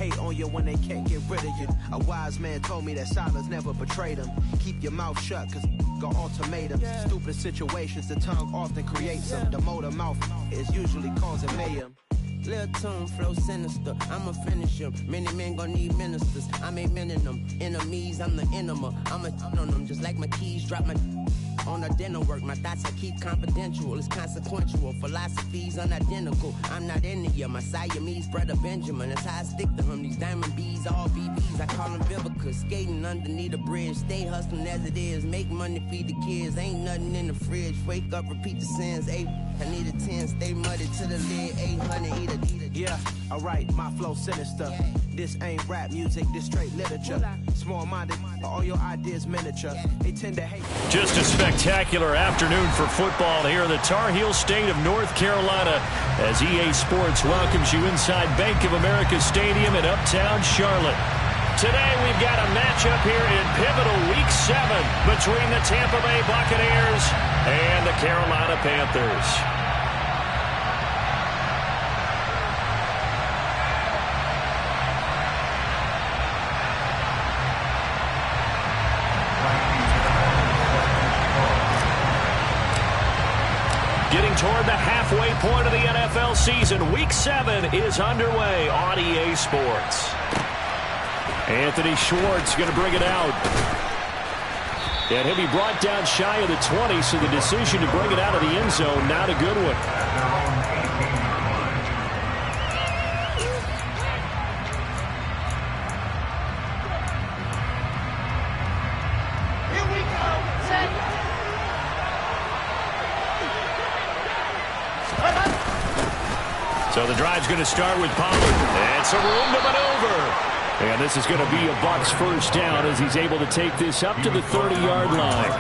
hate on you when they can't get rid of you. A wise man told me that silence never betrayed him. Keep your mouth shut, cause got ultimatums. Stupid situations, the tongue often creates them. The motor mouth is usually causing mayhem. Lil' tune, flow sinister, I'ma finish him. Many men gon' need ministers, I'm aiming them. Enemies, I'm the enema. I'ma on them just like my keys, drop my on a dinner work. My thoughts I keep confidential, it's consequential. Philosophies unidentical, I'm not into you. My Siamese brother Benjamin, that's how I stick to him. These diamond bees, all BBs, I call them Vivica. Skating underneath a bridge, stay hustling as it is. Make money, feed the kids, ain't nothing in the fridge. Wake up, repeat the sins, I need a 10, stay muddy to the lid, 800, eat a. Yeah, alright, my flow sinister. This ain't rap music, this straight literature. Small-minded, all your ideas miniature. They tend to hate. Just a spectacular afternoon for football here in the Tar Heel state of North Carolina as EA Sports welcomes you inside Bank of America Stadium in Uptown Charlotte. Today we've got a matchup here in pivotal Week 7 between the Tampa Bay Buccaneers and the Carolina Panthers. Getting toward the halfway point of the NFL season, Week 7 is underway on EA Sports. Anthony Schwartz going to bring it out. And he'll be brought down shy of the 20, so the decision to bring it out of the end zone, not a good one. So the drive's going to start with Pollard. And some room to maneuver. And this is going to be a Bucs first down as he's able to take this up to the 30-yard line.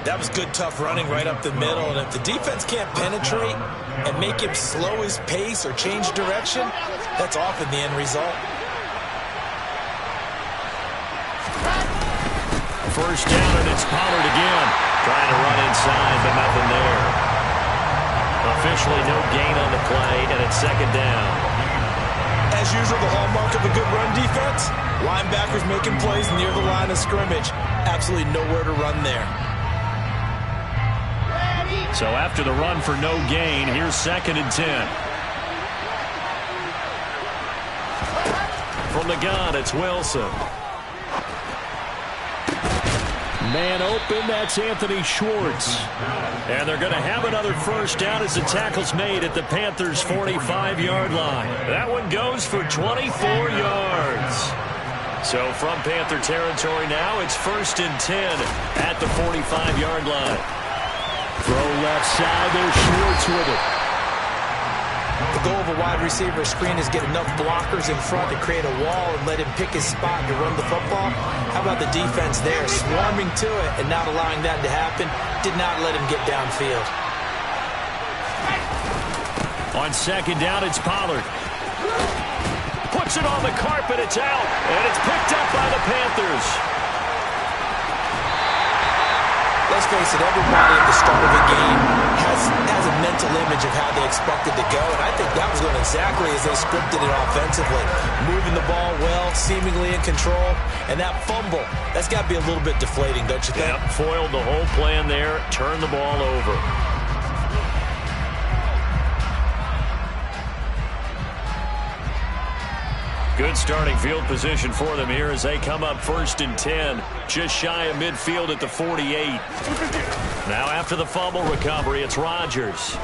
That was good, tough running right up the middle. And if the defense can't penetrate and make him slow his pace or change direction, that's often the end result. First down, and it's Pollard again. Trying to run inside, but nothing there. Officially no gain on the play, and it's second down. As usual, the hallmark of a good run defense, linebackers making plays near the line of scrimmage. Absolutely nowhere to run there. So after the run for no gain, here's 2nd and 10. From the gun, it's Wilson. Man open, that's Anthony Schwartz. And they're going to have another first down as the tackle's made at the Panthers' 45-yard line. That one goes for 24 yards. So from Panther territory now, it's 1st and 10 at the 45-yard line. Throw left side, there's Schwartz with it. The goal of a wide receiver screen is get enough blockers in front to create a wall and let him pick his spot to run the football. How about the defense there, swarming to it and not allowing that to happen? Did not let him get downfield. On 2nd down, it's Pollard. Puts it on the carpet, it's out, and it's picked up by the Panthers. Let's face it, everybody at the start of a game has a mental image of how they expect it to go, and I think that was going exactly as they scripted it offensively. Moving the ball well, seemingly in control, and that fumble, that's got to be a little bit deflating, don't you think? Yep, foiled the whole plan there, turned the ball over. Good starting field position for them here as they come up 1st and 10, just shy of midfield at the 48. Now after the fumble recovery, it's Rodgers.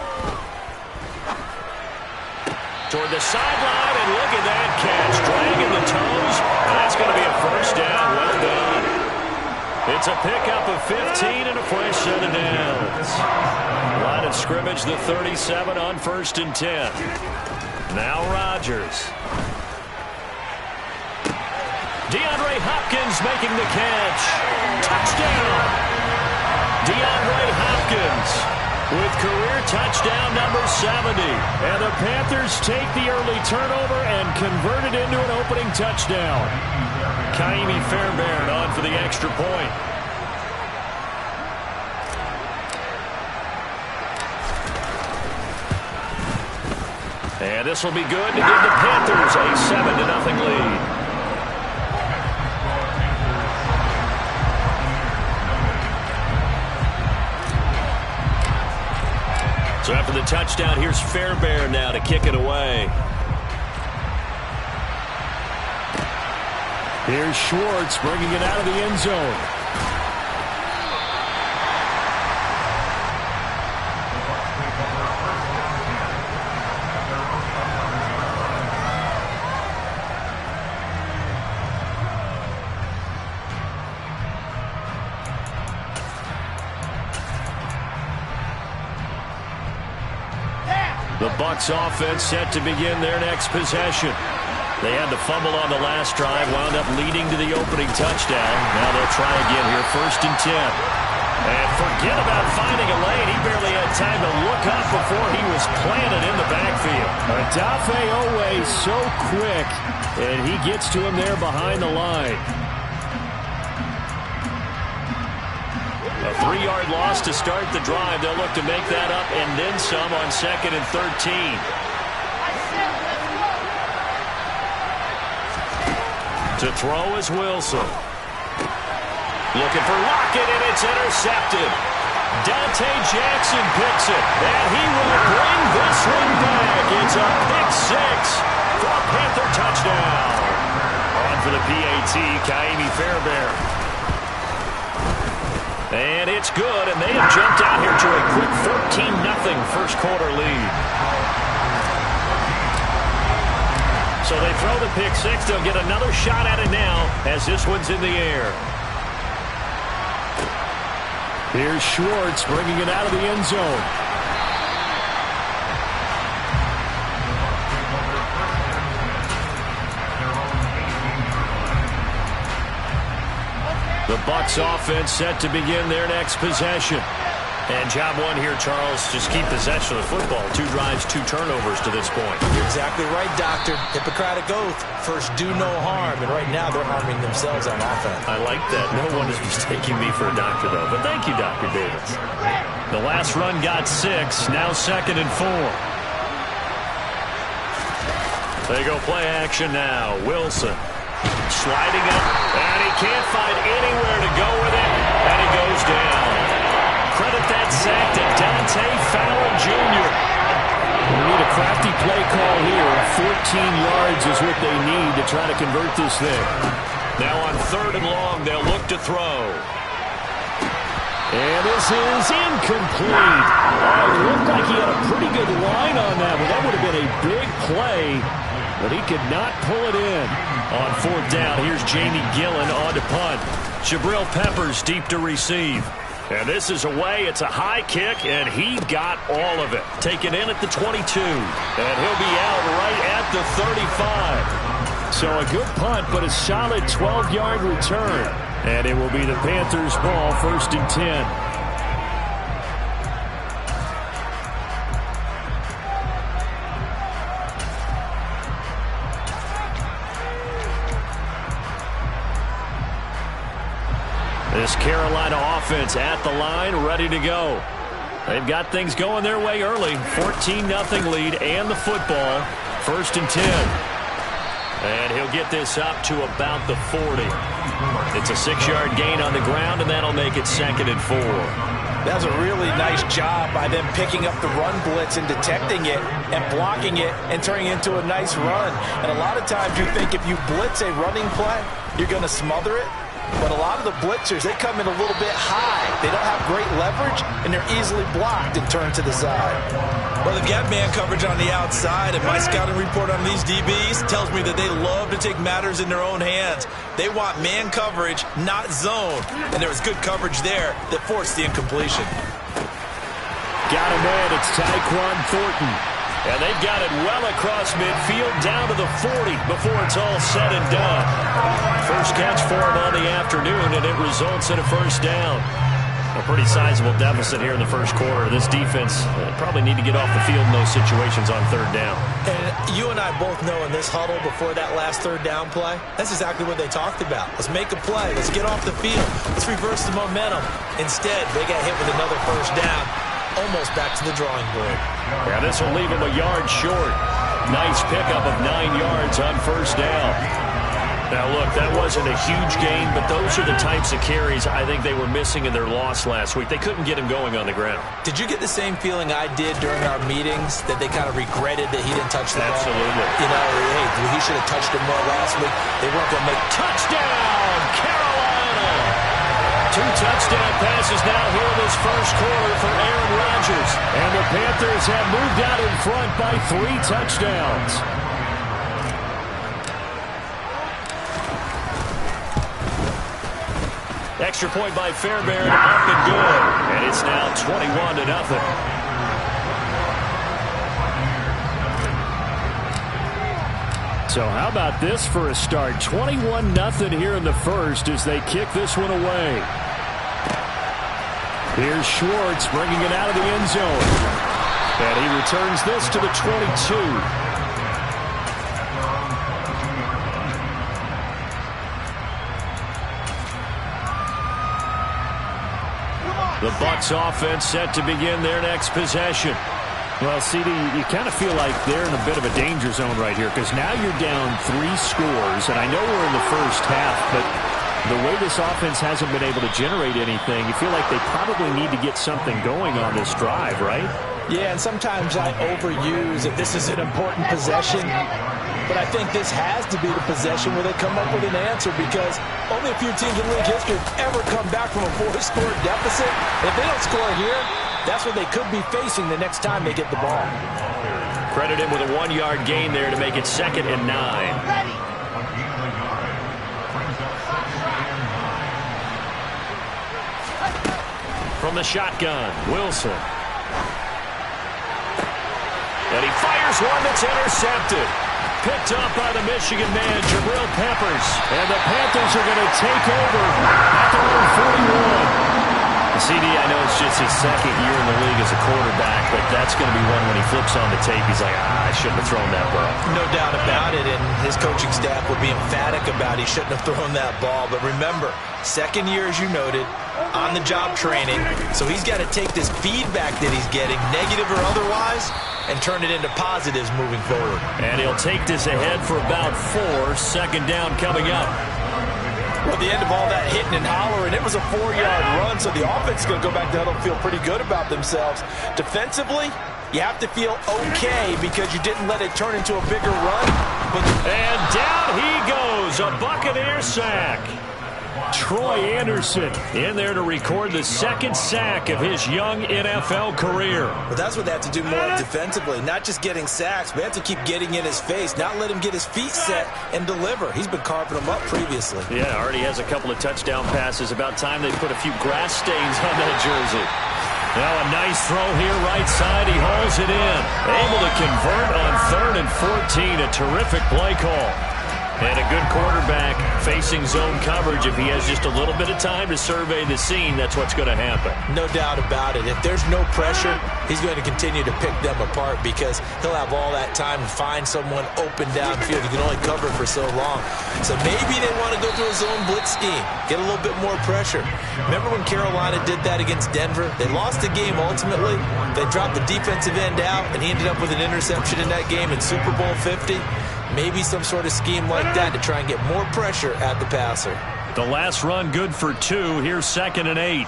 Toward the sideline, and look at that catch, dragging the toes, and that's going to be a first down. Well done. It's a pickup of 15 and a fresh set of downs. Line of scrimmage, the 37 on 1st and 10. Now Rodgers. DeAndre Hopkins making the catch. Touchdown. DeAndre Hopkins with career touchdown number 70. And the Panthers take the early turnover and convert it into an opening touchdown. Kaimi Fairbairn on for the extra point. And this will be good to give the Panthers a 7-0 lead. touchdown. Here's Fairbairn now to kick it away. Here's Schwartz bringing it out of the end zone. The Bucs offense set to begin their next possession. They had to fumble on the last drive, wound up leading to the opening touchdown. Now they'll try again here, 1st and 10. And forget about finding a lane. He barely had time to look up before he was planted in the backfield. Odafe Oweh so quick, and he gets to him there behind the line. A 3-yard loss to start the drive. They'll look to make that up and then some on 2nd and 13. To throw is Wilson. Looking for Lockett, and it's intercepted. Dante Jackson picks it, and he will bring this one back. It's a pick 6 for a Panther touchdown. On for the PAT, Kaimi Fairbairn. And it's good, and they have jumped out here to a quick 14-0 first quarter lead. So they throw the pick 6. They'll get another shot at it now as this one's in the air. Here's Schwartz bringing it out of the end zone. The Bucs offense set to begin their next possession. And job one here, Charles, just keep possession of the football. 2 drives, 2 turnovers to this point. You're exactly right, Doctor. Hippocratic oath. First, do no harm. And right now, they're harming themselves on offense. I like that. No one is mistaking me for a doctor, though. But thank you, Dr. Davis. The last run got 6. Now 2nd and 4. They go play action now. Wilson sliding up. And he can't find anywhere to go with it. And he goes down. Credit that sack to Dante Fowler Jr. We need a crafty play call here. 14 yards is what they need to try to convert this thing. Now on 3rd and long, they'll look to throw. And this is incomplete. It looked like he had a pretty good line on that one. That would have been a big play, but he could not pull it in. On 4th down, here's Jamie Gillen on to punt. Jabril Peppers deep to receive. And this is away. It's a high kick, and he got all of it. Taken in at the 22. And he'll be out right at the 35. So a good punt, but a solid 12-yard return. And it will be the Panthers' ball, 1st and 10. This Carolina offense at the line, ready to go. They've got things going their way early. 14-0 lead and the football. 1st and 10. And he'll get this up to about the 40. It's a 6-yard gain on the ground, and that'll make it 2nd and 4. That was a really nice job by them picking up the run blitz and detecting it and blocking it and turning it into a nice run. And a lot of times you think if you blitz a running play, you're going to smother it. But a lot of the blitzers, they come in a little bit high. They don't have great leverage, and they're easily blocked and turned to the side. Well, they've got man coverage on the outside, and my scouting report on these DBs tells me that they love to take matters in their own hands. They want man coverage, not zone. And there was good coverage there that forced the incompletion. Got him in. It's Tyquan Thornton. And they've got it well across midfield down to the 40 before it's all said and done. First catch for him on the afternoon, and it results in a 1st down. A pretty sizable deficit here in the first quarter. This defense probably need to get off the field in those situations on 3rd down. And you and I both know in this huddle before that last 3rd down play, that's exactly what they talked about. Let's make a play. Let's get off the field. Let's reverse the momentum. Instead, they got hit with another 1st down. Almost back to the drawing board. Yeah, this will leave him a yard short. Nice pickup of 9 yards on 1st down. Now, look, that wasn't a huge gain, but those are the types of carries I think they were missing in their loss last week. They couldn't get him going on the ground. Did you get the same feeling I did during our meetings, that they kind of regretted that he didn't touch the ball? Absolutely. You know, hey, he should have touched it more last week. They weren't going to make touchdown, Carolina! 2 touchdown passes now here in this first quarter for Aaron Rodgers. And the Panthers have moved out in front by 3 touchdowns. Extra point by Fairbairn, up and good. And it's now 21-0. So how about this for a start? 21-0 here in the first as they kick this one away. Here's Schwartz bringing it out of the end zone. And he returns this to the 22. The Bucs offense set to begin their next possession. Well, CD, you kind of feel like they're in a bit of a danger zone right here because now you're down 3 scores, and I know we're in the first half, but the way this offense hasn't been able to generate anything, you feel like they probably need to get something going on this drive, right? Yeah, and sometimes I overuse that this is an important possession, but I think this has to be the possession where they come up with an answer because only a few teams in league history have ever come back from a 4-score deficit. If they don't score here, that's what they could be facing the next time they get the ball. Credit him with a 1-yard gain there to make it 2nd and 9. From the shotgun, Wilson. And he fires one that's intercepted. Picked up by the Michigan man, Jabril Peppers. And the Panthers are going to take over at their own 41. CD, I know it's just his 2nd year in the league as a quarterback, but that's going to be one when he flips on the tape, he's like, I shouldn't have thrown that ball. No doubt about it, and his coaching staff will be emphatic about he shouldn't have thrown that ball. But remember, 2nd year, as you noted, on-the-job training, so he's got to take this feedback that he's getting, negative or otherwise, and turn it into positives moving forward. And he'll take this ahead for about 4, 2nd down coming up. Well, the end of all that hitting and hollering, it was a 4-yard run, so the offense is going to go back to huddle and feel pretty good about themselves. Defensively, you have to feel okay because you didn't let it turn into a bigger run. And down he goes, a Buccaneer sack. Troy Anderson in there to record the 2nd sack of his young NFL career. But that's what they have to do more defensively, not just getting sacks. We have to keep getting in his face, not let him get his feet set and deliver. He's been carving them up previously. Yeah, already has a couple of touchdown passes. About time they put a few grass stains on that jersey. Now a nice throw here right side. He hauls it in. Able to convert on 3rd and 14. A terrific play call. And a good quarterback facing zone coverage. If he has just a little bit of time to survey the scene, that's what's going to happen. No doubt about it. If there's no pressure, he's going to continue to pick them apart because he'll have all that time to find someone open downfield. He can only cover for so long. So maybe they want to go to a zone blitz scheme, get a little bit more pressure. Remember when Carolina did that against Denver? They lost the game ultimately. They dropped the defensive end out, and he ended up with an interception in that game in Super Bowl 50. Maybe some sort of scheme like that to try and get more pressure at the passer. The last run good for 2. Here's 2nd and 8.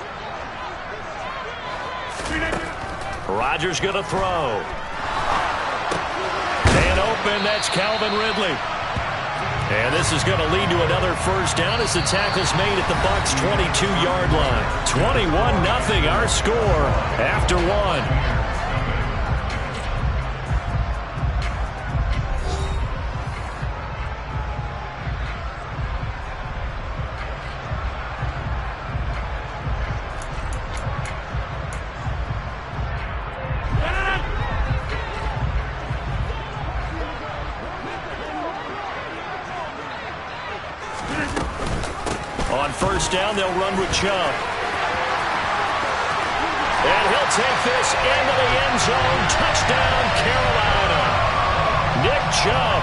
Rodgers going to throw. And open, that's Calvin Ridley. And this is going to lead to another 1st down as the tackle's made at the Bucs' 22-yard line. 21-0 our score after 1. On 1st down, they'll run with Chubb. And he'll take this into the end zone. Touchdown, Carolina. Nick Chubb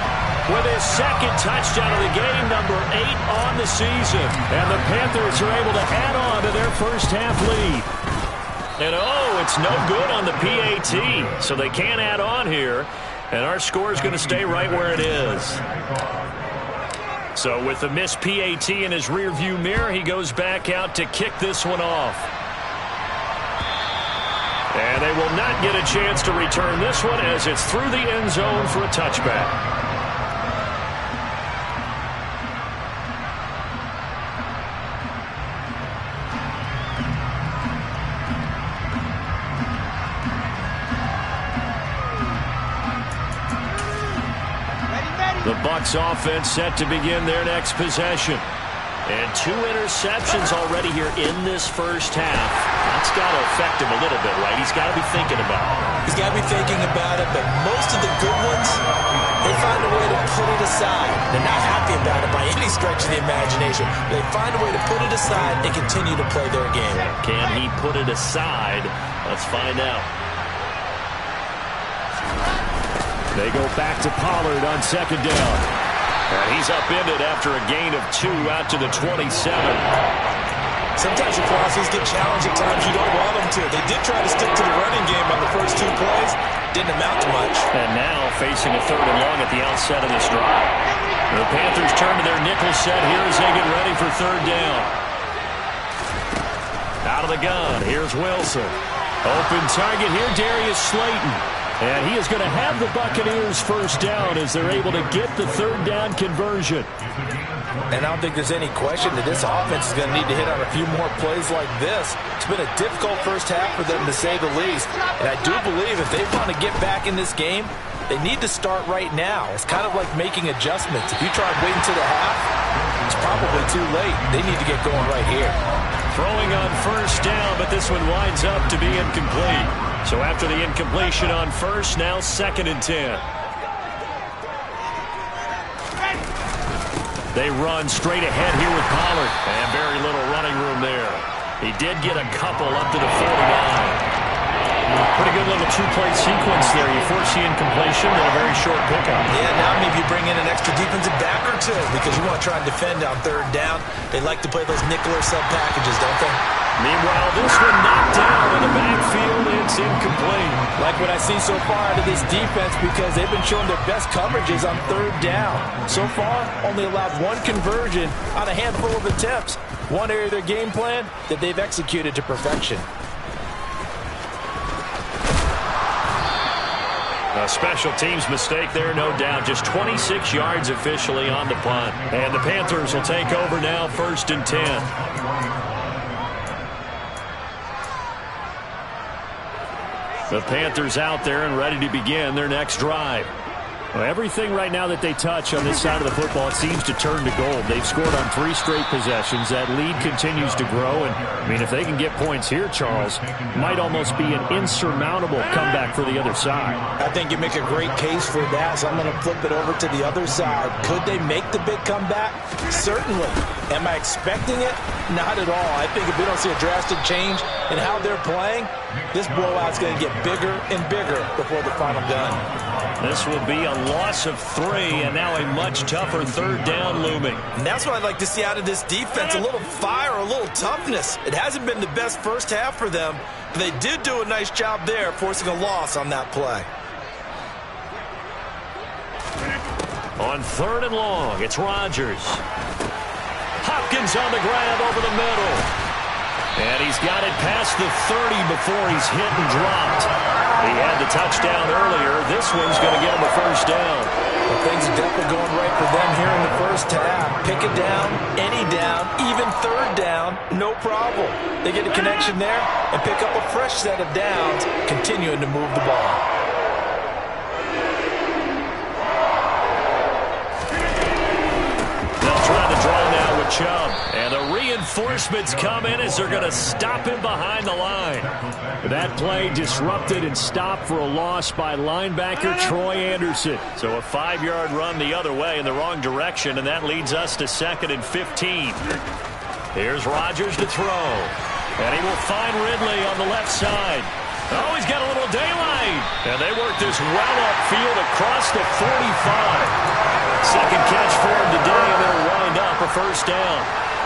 with his 2nd touchdown of the game, number 8 on the season. And the Panthers are able to add on to their first half lead. And it's no good on the PAT. So they can't add on here. And our score is going to stay right where it is. So with the missed PAT in his rearview mirror, he goes back out to kick this one off. And they will not get a chance to return this one as it's through the end zone for a touchback. The Bucs offense set to begin their next possession. And 2 interceptions already here in this first half. That's got to affect him a little bit, right? He's got to be thinking about it. He's got to be thinking about it, but most of the good ones, they find a way to put it aside. They're not happy about it by any stretch of the imagination. They find a way to put it aside and continue to play their game. Can he put it aside? Let's find out. They go back to Pollard on second down. And he's upended after a gain of 2 out to the 27. Sometimes your crosses get challenged at times you don't want them to. They did try to stick to the running game on the first 2 plays. Didn't amount to much. And now facing a 3rd and long at the outset of this drive. The Panthers turn to their nickel set here as they get ready for 3rd down. Out of the gun, here's Wilson. Open target here, Darius Slayton. And he is going to have the Buccaneers first down as they're able to get the 3rd down conversion. And I don't think there's any question that this offense is going to need to hit on a few more plays like this. It's been a difficult first half for them, to say the least. And I do believe if they want to get back in this game, they need to start right now. It's kind of like making adjustments. If you try and wait until the half, it's probably too late. They need to get going right here. Throwing on first down, but this one winds up to be incomplete. So after the incompletion on first, now 2nd and 10. They run straight ahead here with Pollard. And very little running room there. He did get a couple up to the 49. Pretty good little 2-play sequence there. You force the incompletion, then a very short pickup. Yeah, now maybe you bring in an extra defensive back or 2 because you want to try and defend on 3rd down. They like to play those nickel or sub packages, don't they? Meanwhile, this one knocked down in the backfield. It's incomplete. Like what I see so far out of this defense because they've been showing their best coverages on 3rd down. So far, only allowed 1 conversion on a handful of attempts. One area of their game plan that they've executed to perfection. A special teams mistake there, no doubt. Just 26 yards officially on the punt. And the Panthers will take over now, 1st and 10. The Panthers out there and ready to begin their next drive. Well, everything right now that they touch on this side of the football, it seems to turn to gold. They've scored on 3 straight possessions. That lead continues to grow. And, I mean, if they can get points here, Charles, might almost be an insurmountable comeback for the other side. I think you make a great case for that, so I'm going to flip it over to the other side. Could they make the big comeback? Certainly. Am I expecting it? Not at all. I think if we don't see a drastic change in how they're playing, this blowout's going to get bigger and bigger before the final gun. This will be a loss of 3, and now a much tougher 3rd down looming. And that's what I'd like to see out of this defense, a little fire, a little toughness. It hasn't been the best first half for them, but they did do a nice job there, forcing a loss on that play. On 3rd and long, it's Rodgers. Hopkins on the grab over the middle. And he's got it past the 30 before he's hit and dropped. He had the touchdown earlier. This one's going to get him a first down. Well, things are definitely going right for them here in the first half. Pick it down, any down, even 3rd down, no problem. They get a connection there and pick up a fresh set of downs, continuing to move the ball. They'll try the draw now with Chubb. And the reinforcements come in as they're going to stop him behind the line. That play disrupted and stopped for a loss by linebacker Troy Anderson. So a 5-yard run the other way in the wrong direction, and that leads us to 2nd and 15. Here's Rodgers to throw. And he will find Ridley on the left side. Oh, he's got a little daylight. And they work this well upfield across the 45. Second catch for him today, and they'll wind up a first down.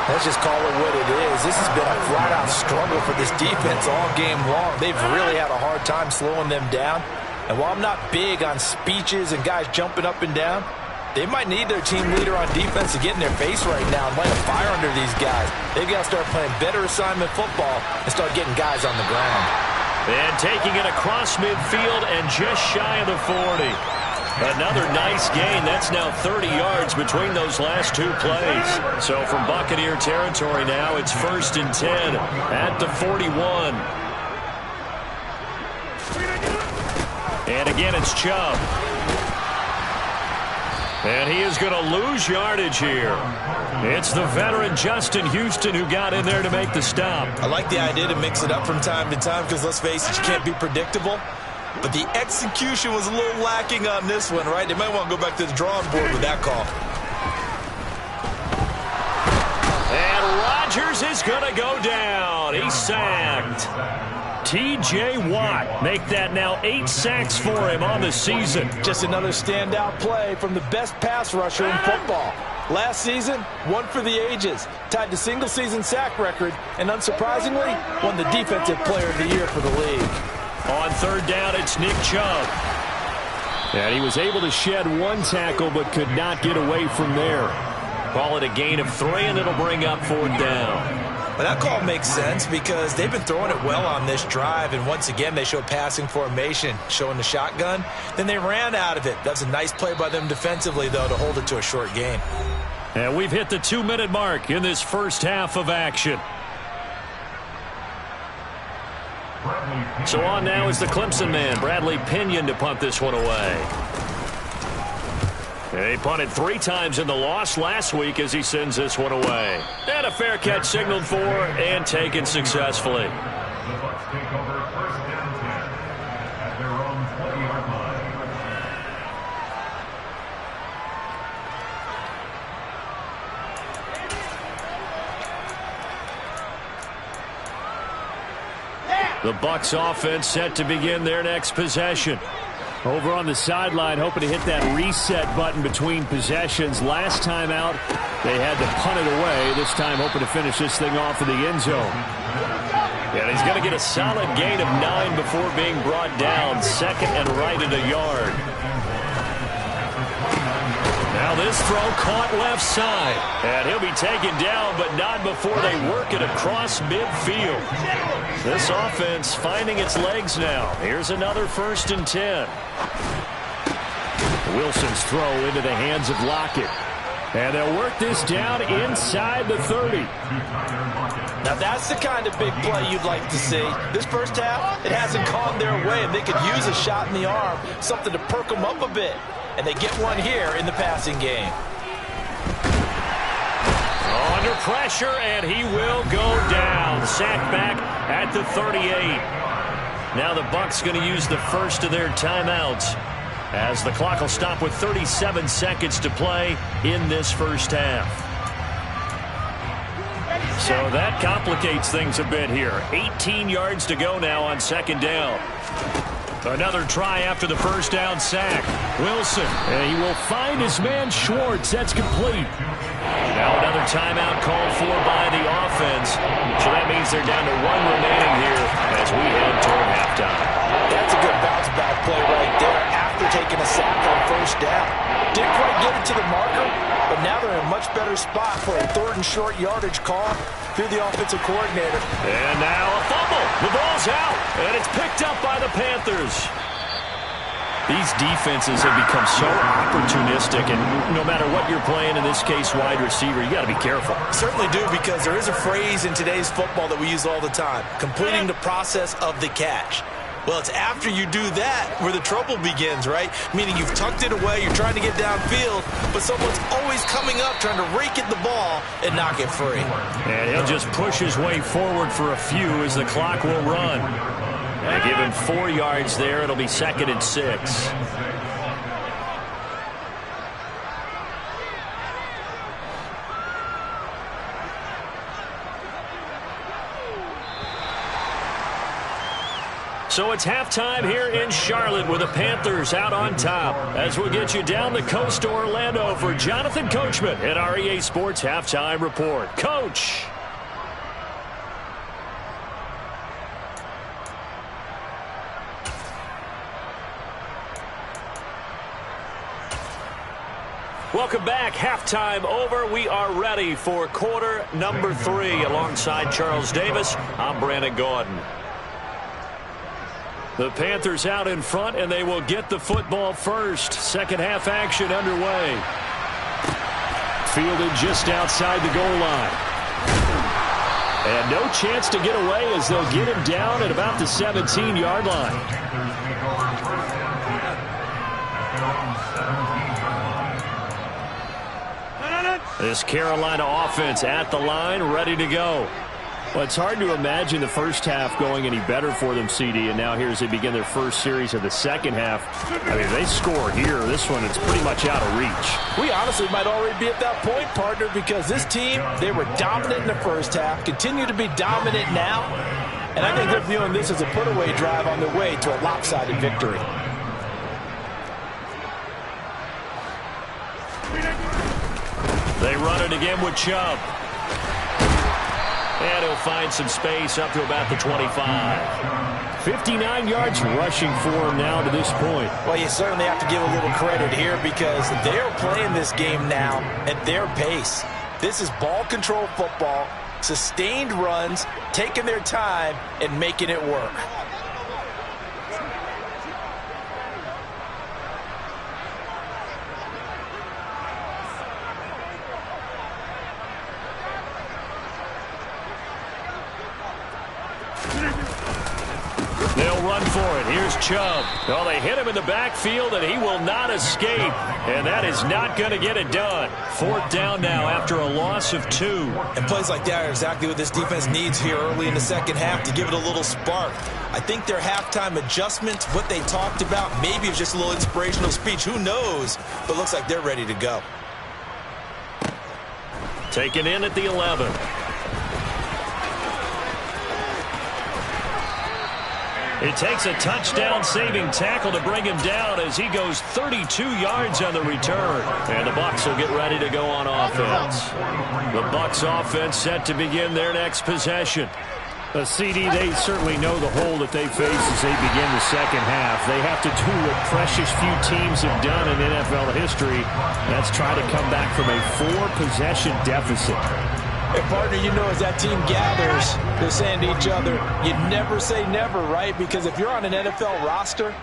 Let's just call it what it is. This has been a flat-out struggle for this defense all game long. They've really had a hard time slowing them down. And while I'm not big on speeches and guys jumping up and down, They might need their team leader on defense to get in their face right now and light a fire under these guys. They've got to start playing better assignment football and start getting guys on the ground. And taking it across midfield and just shy of the 40. Another nice gain. That's now 30 yards between those last two plays. So from Buccaneer territory now, it's 1st and 10 at the 41. And again, it's Chubb. And he is going to lose yardage here. It's the veteran Justin Houston who got in there to make the stop. I like the idea to mix it up from time to time because, let's face it, you can't be predictable. But the execution was a little lacking on this one, right? They might want to go back to the drawing board with that call. And Rodgers is going to go down. He's sacked. T.J. Watt make that now 8 sacks for him on the season. Just another standout play from the best pass rusher in football. Last season, one for the ages, tied the single-season sack record, and unsurprisingly, won the Defensive Player of the Year for the league. On 3rd down, it's Nick Chubb. And he was able to shed one tackle but could not get away from there. Call it a gain of 3, and it'll bring up 4th down. Well, that call makes sense because they've been throwing it well on this drive, and once again they show passing formation, showing the shotgun. Then they ran out of it. That's a nice play by them defensively, though, to hold it to a short game. And we've hit the 2-minute mark in this first half of action. So on now is the Clemson man, Bradley Pinion, to punt this one away. He punted 3 times in the loss last week as he sends this one away. And a fair catch signaled for and taken successfully. The Bucs offense set to begin their next possession. Over on the sideline, hoping to hit that reset button between possessions. Last time out, they had to punt it away. This time, hoping to finish this thing off in the end zone. And he's going to get a solid gain of 9 before being brought down. 2nd and right at a yard. Now this throw caught left side. And he'll be taken down, but not before they work it across midfield. This offense finding its legs now. Here's another 1st and 10. Wilson's throw into the hands of Lockett. And they'll work this down inside the 30. Now that's the kind of big play you'd like to see. This first half, it hasn't gone their way, and they could use a shot in the arm, something to perk them up a bit. And they get one here in the passing game. Under pressure, and he will go down. Sacked back at the 38. Now the Bucs going to use the first of their timeouts as the clock will stop with 37 seconds to play in this first half. So that complicates things a bit here. 18 yards to go now on 2nd down. Another try after the first down sack. Wilson, and he will find his man Schwartz. That's complete. Now another timeout called for by the offense. So that means they're down to 1 remaining here as we head toward halftime. That's a good bounce back play right there after taking a sack on 1st down. Didn't quite get it to the marker, but now they're in a much better spot for a 3rd and short yardage call through the offensive coordinator. And now a fumble. The ball's out, and it's picked up by the Panthers. These defenses have become so opportunistic, and no matter what you're playing, in this case wide receiver, you got to be careful. Certainly do, because there is a phrase in today's football that we use all the time, completing the process of the catch. Well, it's after you do that where the trouble begins, right? Meaning you've tucked it away, you're trying to get downfield, but someone's always coming up trying to rake at the ball and knock it free. And he'll just push his way forward for a few as the clock will run. And give him 4 yards there. It'll be 2nd and 6. So it's halftime here in Charlotte with the Panthers out on top. As we'll get you down the coast to Orlando for Jonathan Coachman at our EA Sports Halftime Report. Coach. Welcome back. Halftime over. We are ready for quarter number 3. Alongside Charles Davis, I'm Brandon Gaudin. The Panthers out in front, and they will get the football first. Second half action underway. Fielded just outside the goal line. And no chance to get away as they'll get him down at about the 17-yard line. This Carolina offense at the line, ready to go. Well, it's hard to imagine the first half going any better for them, CD, and now here as they begin their first series of the second half. I mean, they score here. This one, it's pretty much out of reach. We honestly might already be at that point, partner, because this team, they were dominant in the first half, continue to be dominant now, and I think they're viewing this as a put-away drive on their way to a lopsided victory. They run it again with Chubb. And he'll find some space up to about the 25. 59 yards rushing for him now to this point. Well, you certainly have to give a little credit here because they're playing this game now at their pace. This is ball control football, sustained runs, taking their time, and making it work. They'll run for it. Here's Chubb. Well, they hit him in the backfield, and he will not escape. And that is not going to get it done. 4th down now after a loss of 2. And plays like that are exactly what this defense needs here early in the second half to give it a little spark. I think their halftime adjustment, what they talked about, maybe it's just a little inspirational speech. Who knows? But looks like they're ready to go. Taken in at the 11. It takes a touchdown-saving tackle to bring him down as he goes 32 yards on the return. And the Bucs will get ready to go on offense. The Bucs offense set to begin their next possession. The CD, they certainly know the hole that they face as they begin the second half. They have to do what precious few teams have done in NFL history. That's try to come back from a 4-possession deficit. And partner, you know, as that team gathers, they're saying to each other, you never say never, right? Because if you're on an NFL roster,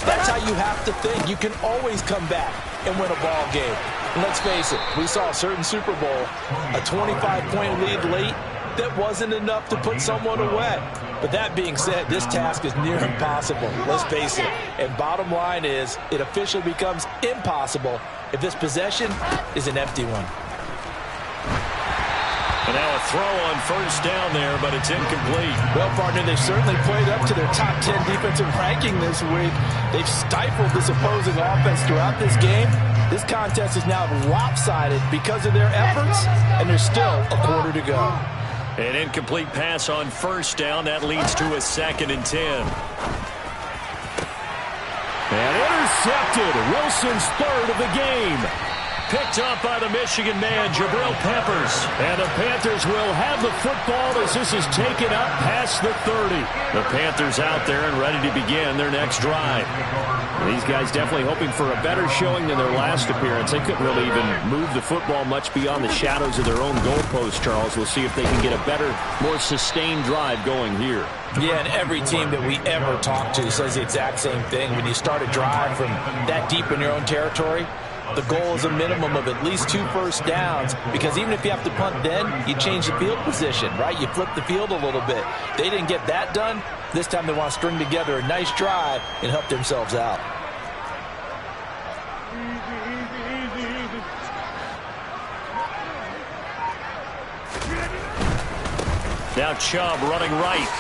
that's how you have to think. You can always come back and win a ball game. And let's face it, we saw a certain Super Bowl, a 25-point lead late, that wasn't enough to put someone away. But that being said, this task is near impossible. Let's face it. And bottom line is, it officially becomes impossible if this possession is an empty one. And now a throw on 1st down there, but it's incomplete. Well, partner, they've certainly played up to their top 10 defensive ranking this week. They've stifled this opposing offense throughout this game. This contest is now lopsided because of their efforts, and there's still a quarter to go. An incomplete pass on 1st down. That leads to a 2nd and 10. And intercepted. Wilson's 3rd of the game. Picked up by the Michigan man, Jabril Peppers. And the Panthers will have the football as this is taken up past the 30. The Panthers out there and ready to begin their next drive. These guys definitely hoping for a better showing than their last appearance. They couldn't really even move the football much beyond the shadows of their own goalpost, Charles. We'll see if they can get a better, more sustained drive going here. Yeah, and every team that we ever talk to says the exact same thing. When you start a drive from that deep in your own territory, the goal is a minimum of at least 2 first downs, because even if you have to punt then, you change the field position, right? You flip the field a little bit. They didn't get that done. This time they want to string together a nice drive and help themselves out. Now Chubb running right.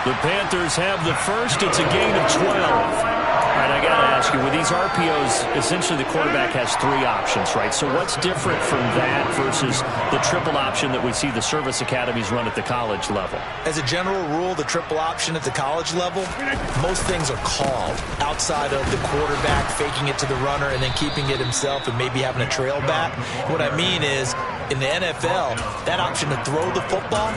The Panthers have the first. It's a gain of 12. All right, I got to ask you, with these RPOs, essentially the quarterback has 3 options, right? So what's different from that versus the triple option that we see the service academies run at the college level? As a general rule, the triple option at the college level, most things are called outside of the quarterback faking it to the runner and then keeping it himself and maybe having a trail back. What I mean is, in the NFL, that option to throw the football,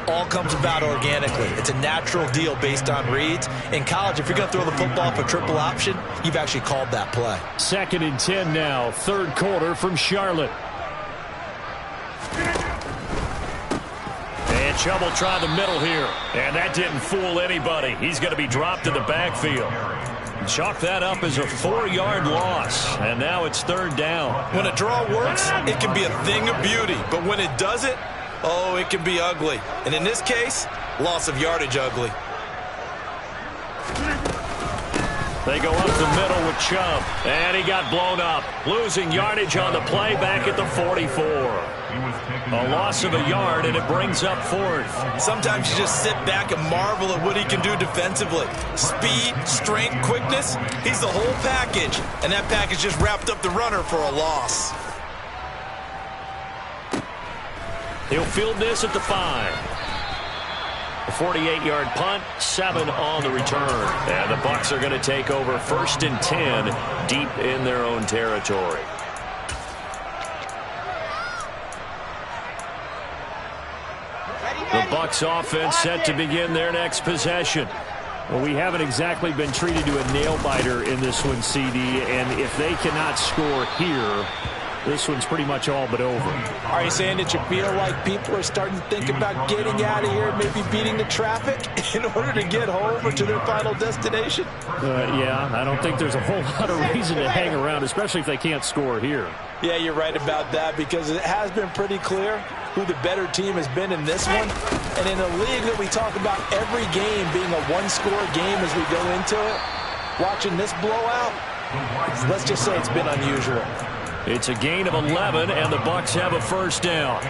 all comes about organically. It's a natural deal based on reads. In college, if you're going to throw the football for triple option, you've actually called that play. 2nd and 10 now, 3rd quarter from Charlotte. And Chubb will try the middle here. And that didn't fool anybody. He's going to be dropped in the backfield. Chalk that up as a 4-yard loss. And now it's 3rd down. When a draw works, it can be a thing of beauty. But when it doesn't, oh, it can be ugly. And in this case, loss of yardage ugly. They go up the middle with Chubb. And he got blown up. Losing yardage on the play back at the 44. A loss of a yard, and it brings up 4th. Sometimes you just sit back and marvel at what he can do defensively. Speed, strength, quickness. He's the whole package. And that package just wrapped up the runner for a loss. He'll field this at the 5. A 48-yard punt, 7 on the return. And the Bucs are going to take over 1st and 10 deep in their own territory. The Bucs offense set to begin their next possession. Well, we haven't exactly been treated to a nail-biter in this one, CD, and if they cannot score here, this one's pretty much all but over. Are you saying that you feel like people are starting to think about getting out of here, maybe beating the traffic in order to get home or to their final destination? Yeah, I don't think there's a whole lot of reason to hang around, especially if they can't score here. Yeah, you're right about that, because it has been pretty clear who the better team has been in this one. And in a league that we talk about every game being a one-score game as we go into it, watching this blowout, let's just say it's been unusual. It's a gain of 11, and the Bucs have a 1st down.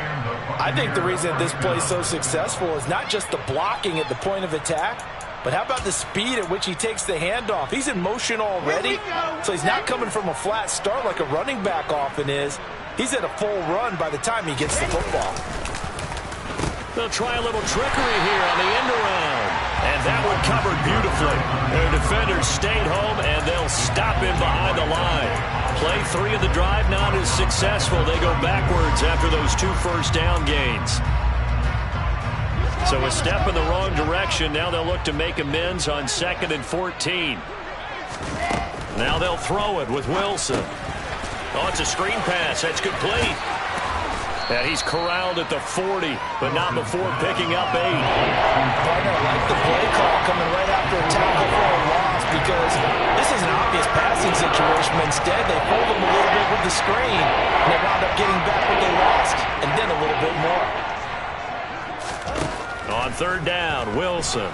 I think the reason this play's so successful is not just the blocking at the point of attack, but how about the speed at which he takes the handoff? He's in motion already, so he's not coming from a flat start like a running back often is. He's at a full run by the time he gets the football. They'll try a little trickery here on the end around. And that one covered beautifully. Their defenders stayed home, and they'll stop him behind the line. Play 3 of the drive not as successful. They go backwards after those 2 1st down gains. So a step in the wrong direction. Now they'll look to make amends on 2nd and 14. Now they'll throw it with Wilson. Oh, it's a screen pass. That's complete. And he's corralled at the 40, but not before picking up 8. Partner, I like the play call coming right after a tackle for a loss, because this is an obvious passing situation. Instead, they pulled him a little bit with the screen, and they wound up getting back what they lost, and then a little bit more. On 3rd down, Wilson.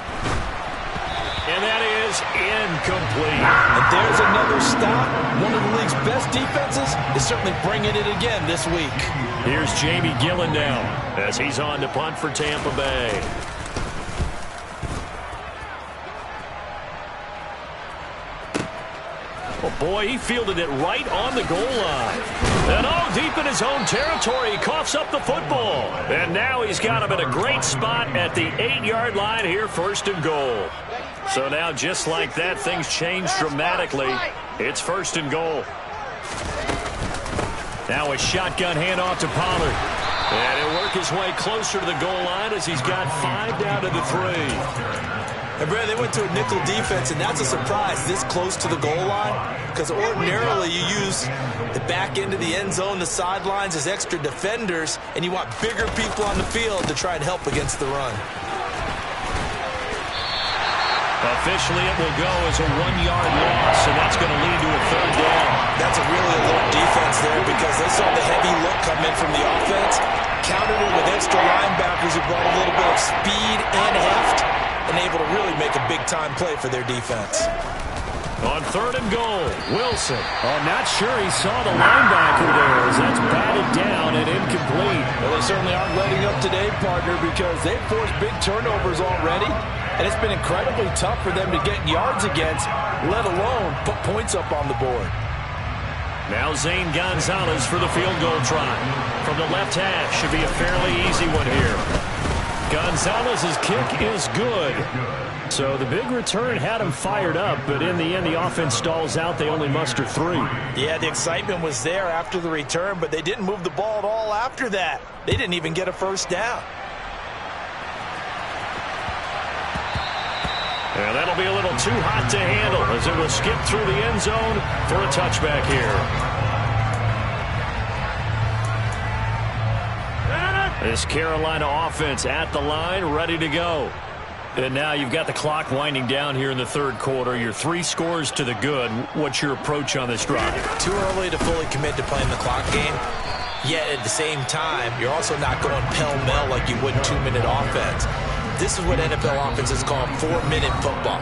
And that is incomplete. And there's another stop. One of the league's best defenses is certainly bringing it again this week. Here's Jamie Gillen now as he's on to punt for Tampa Bay. Oh, boy, he fielded it right on the goal line. And oh, deep in his own territory, he coughs up the football. And now he's got him in a great spot at the 8-yard line here, 1st and goal. So now, just like that, things change dramatically. It's 1st and goal. Now a shotgun handoff to Pollard. And he'll work his way closer to the goal line as he's got 5 down to the 3. And Brad, they went to a nickel defense, and that's a surprise this close to the goal line, because ordinarily you use the back end of the end zone, the sidelines as extra defenders, and you want bigger people on the field to try and help against the run. Officially, it will go as a 1-yard loss, and that's going to lead to a 3rd down. That's a really alert defense there, because they saw the heavy look come in from the offense, countered it with extra linebackers who brought a little bit of speed and heft, and able to really make a big-time play for their defense. On 3rd and goal, Wilson. I'm not sure he saw the linebacker there as that's batted down and incomplete. Well, they certainly aren't letting up today, partner, because they've forced big turnovers already, and it's been incredibly tough for them to get yards against, let alone put points up on the board. Now Zane Gonzalez for the field goal try. From the left hash, should be a fairly easy one here. Gonzalez's kick is good. So the big return had him fired up, but in the end, the offense stalls out. They only muster 3. Yeah, the excitement was there after the return, but they didn't move the ball at all after that. They didn't even get a 1st down. And that'll be a little too hot to handle as it will skip through the end zone for a touchback here. This Carolina offense at the line, ready to go. And now you've got the clock winding down here in the third quarter. You're 3 scores to the good. What's your approach on this drive? Too early to fully commit to playing the clock game. Yet at the same time, you're also not going pell-mell like you would in 2-minute offense. This is what NFL offenses call 4-minute football.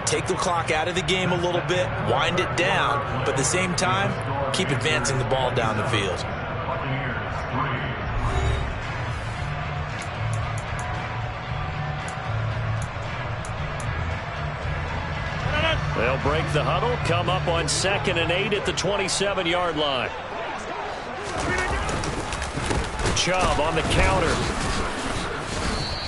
Take the clock out of the game a little bit, wind it down, but at the same time, keep advancing the ball down the field. They'll break the huddle, come up on 2nd and 8 at the 27-yard line. Chubb on the counter.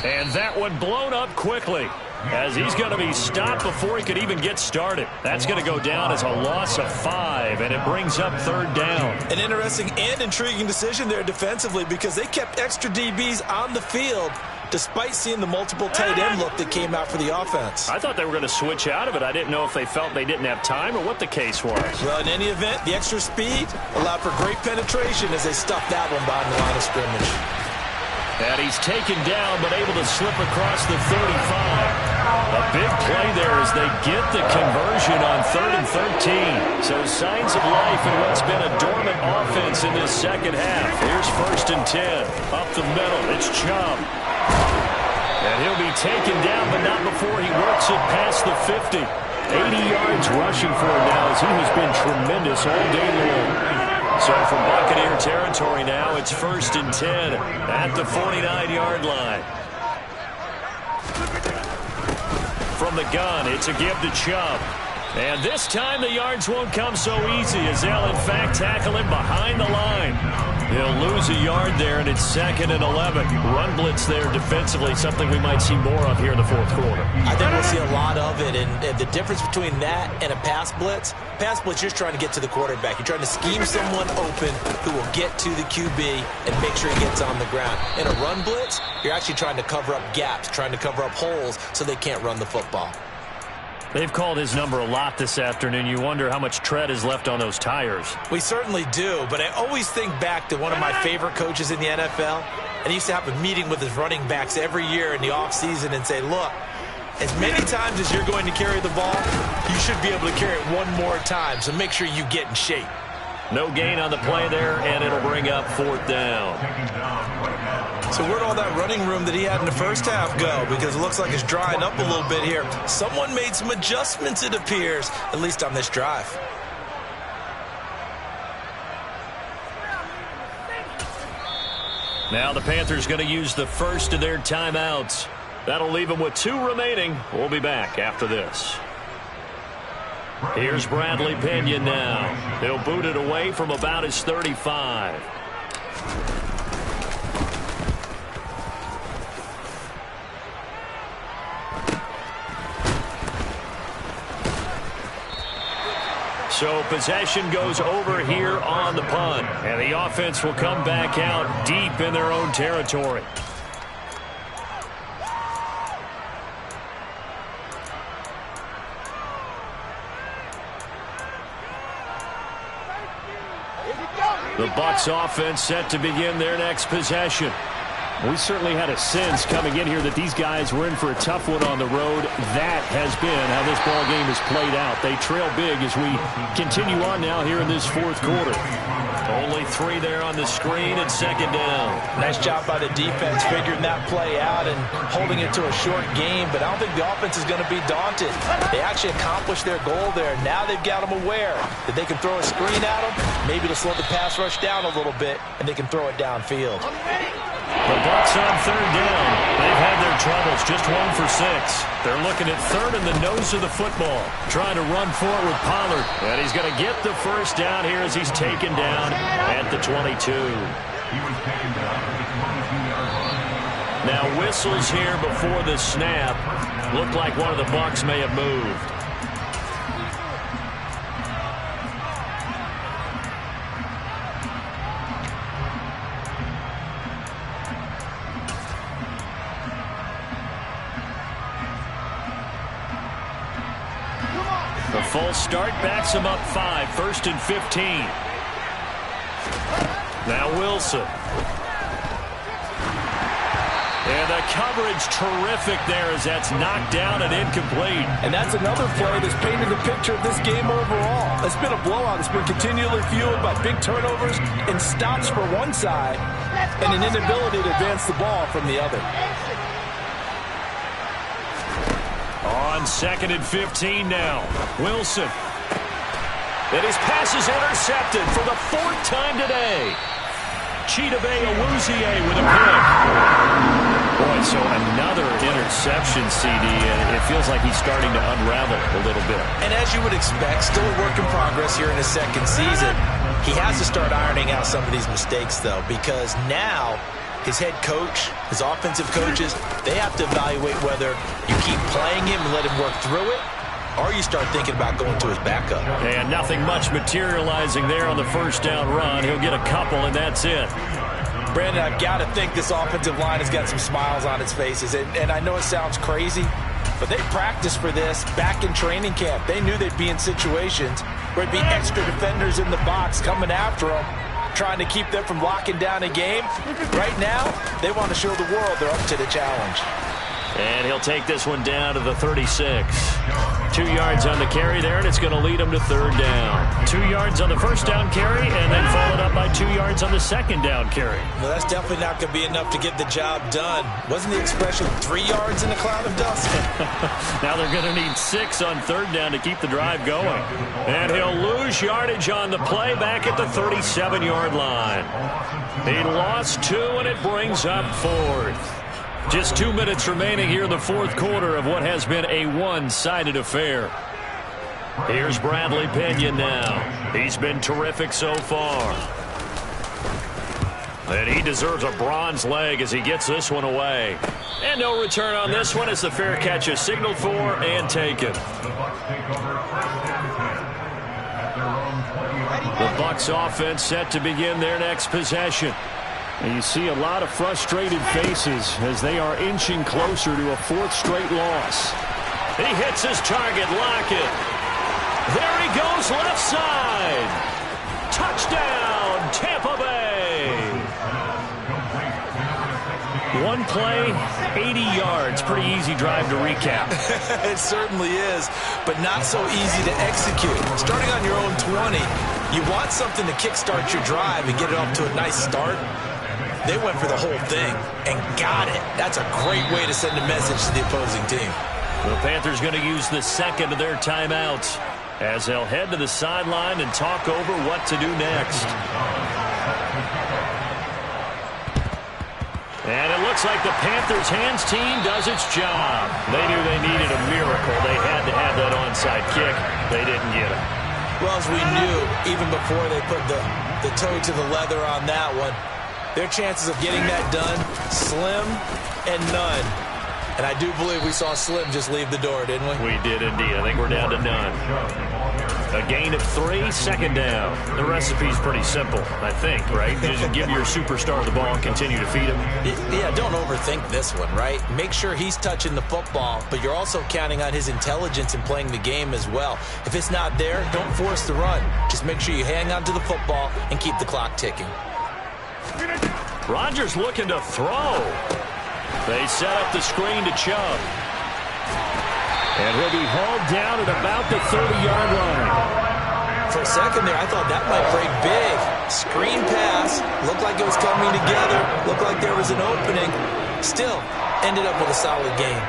And that one blown up quickly as he's going to be stopped before he could even get started. That's going to go down as a loss of 5, and it brings up 3rd down. An interesting and intriguing decision there defensively because they kept extra DBs on the field despite seeing the multiple tight end look that came out for the offense. I thought they were going to switch out of it. I didn't know if they felt they didn't have time or what the case was. Well, in any event, the extra speed allowed for great penetration as they stuffed that one behind the line of scrimmage. And he's taken down but able to slip across the 35. A big play there as they get the conversion on 3rd and 13. So signs of life in what's been a dormant offense in this second half. Here's 1st and 10. Up the middle, it's Chubb. And he'll be taken down, but not before he works it past the 50. 80 yards rushing for him now as he has been tremendous all day long. So from Buccaneer territory now, it's 1st and 10 at the 49-yard line. From the gun, it's a give to Chubb. And this time the yards won't come so easy as they'll in fact tackle him behind the line. He'll lose a yard there, and it's 2nd and 11. Run blitz there defensively, something we might see more of here in the 4th quarter. I think we'll see a lot of it, and the difference between that and a pass blitz, you're just trying to get to the quarterback. You're trying to scheme someone open who will get to the QB and make sure he gets on the ground. In a run blitz, you're actually trying to cover up gaps, trying to cover up holes so they can't run the football. They've called his number a lot this afternoon. You wonder how much tread is left on those tires. We certainly do, but I always think back to one of my favorite coaches in the NFL, and he used to have a meeting with his running backs every year in the offseason and say, look, as many times as you're going to carry the ball, you should be able to carry it one more time, so make sure you get in shape. No gain on the play there, and it'll bring up 4th down. So where'd all that running room that he had in the first half go? Because it looks like it's drying up a little bit here. Someone made some adjustments, it appears, at least on this drive. Now the Panthers going to use the first of their timeouts. That'll leave them with 2 remaining. We'll be back after this. Here's Bradley Pinion now. He'll boot it away from about his 35. So possession goes over here on the punt. And the offense will come back out deep in their own territory. The Bucs offense set to begin their next possession. We certainly had a sense coming in here that these guys were in for a tough one on the road. That has been how this ball game has played out. They trail big as we continue on now here in this 4th quarter. Only 3 there on the screen and 2nd down. Nice job by the defense figuring that play out and holding it to a short game, but I don't think the offense is going to be daunted. They actually accomplished their goal there. Now they've got them aware that they can throw a screen at them, maybe to slow the pass rush down a little bit, and they can throw it downfield. The Bucs on 3rd down. They've had their troubles, just 1 for 6. They're looking at 3rd in the nose of the football. Trying to run for it with Pollard. And he's going to get the first down here as he's taken down at the 22. Now whistles here before the snap. Looked like one of the Bucs may have moved. false start backs him up 5, 1st and 15. Now Wilson. And the coverage terrific there as that's knocked down and incomplete. And that's another play that's painted the picture of this game overall. It's been a blowout. It's been continually fueled by big turnovers and stops for one side and an inability to advance the ball from the other. On 2nd and 15 now. Wilson. And his pass is intercepted for the 4th time today. Chidobe Awuzie with a pick. Boy, so another interception, CD, and it feels like he's starting to unravel a little bit. And as you would expect, still a work in progress here in his 2nd season. He has to start ironing out some of these mistakes, though, because now his head coach, his offensive coaches, they have to evaluate whether you keep playing him and let him work through it, or you start thinking about going to his backup. And nothing much materializing there on the 1st down run. He'll get a couple, and that's it. Brandon, I've got to think this offensive line has got some smiles on its faces. And I know it sounds crazy, but they practiced for this back in training camp. They knew they'd be in situations where there'd be extra defenders in the box coming after them, trying to keep them from locking down a game. Right now, they want to show the world they're up to the challenge. And he'll take this one down to the 36. 2 yards on the carry there, and it's going to lead him to 3rd down. 2 yards on the 1st down carry, and then followed up by 2 yards on the 2nd down carry. Well, that's definitely not going to be enough to get the job done. Wasn't the expression 3 yards in a cloud of dust? Now they're going to need 6 on 3rd down to keep the drive going. And he'll lose yardage on the play back at the 37-yard line. He lost 2, and it brings up 4th. Just 2 minutes remaining here in the 4th quarter of what has been a one-sided affair. Here's Bradley Pinion now. He's been terrific so far. And he deserves a bronze leg as he gets this one away. And no return on this one as the fair catch is signaled for and taken. The Bucs offense set to begin their next possession. And you see a lot of frustrated faces as they are inching closer to a 4th straight loss. He hits his target, Lockett. There he goes left side. Touchdown, Tampa Bay. One play, 80 yards. Pretty easy drive to recap. It certainly is, but not so easy to execute. Starting on your own 20, you want something to kickstart your drive and get it off to a nice start. They went for the whole thing and got it. That's a great way to send a message to the opposing team. The Panthers going to use the 2nd of their timeouts as they'll head to the sideline and talk over what to do next. And it looks like the Panthers hands team does its job. They knew they needed a miracle. They had to have that onside kick. They didn't get it. Well, as we knew, even before they put the toe to the leather on that one, their chances of getting that done, slim and none. And I do believe we saw Slim just leave the door, didn't we? We did indeed. I think we're down to none. A gain of 3, 2nd down. The recipe's pretty simple, I think, right? Just give your superstar the ball and continue to feed him. Yeah, don't overthink this one, right? Make sure he's touching the football, but you're also counting on his intelligence in playing the game as well. If it's not there, don't force the run. Just make sure you hang on to the football and keep the clock ticking. Rodgers looking to throw. They set up the screen to Chubb. And he'll be hauled down at about the 30-yard line. For a second there, I thought that might break big. Screen pass. Looked like it was coming together. Looked like there was an opening. Still, ended up with a solid game.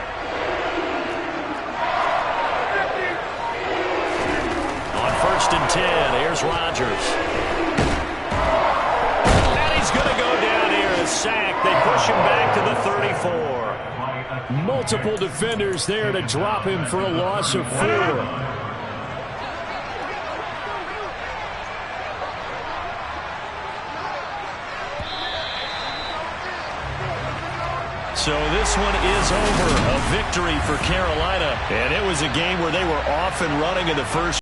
On 1st and 10, here's Rodgers. And he's going to go down here and sack. They push him back to the 34. Multiple defenders there to drop him for a loss of 4. So this one is over. A victory for Carolina. And it was a game where they were off and running in the first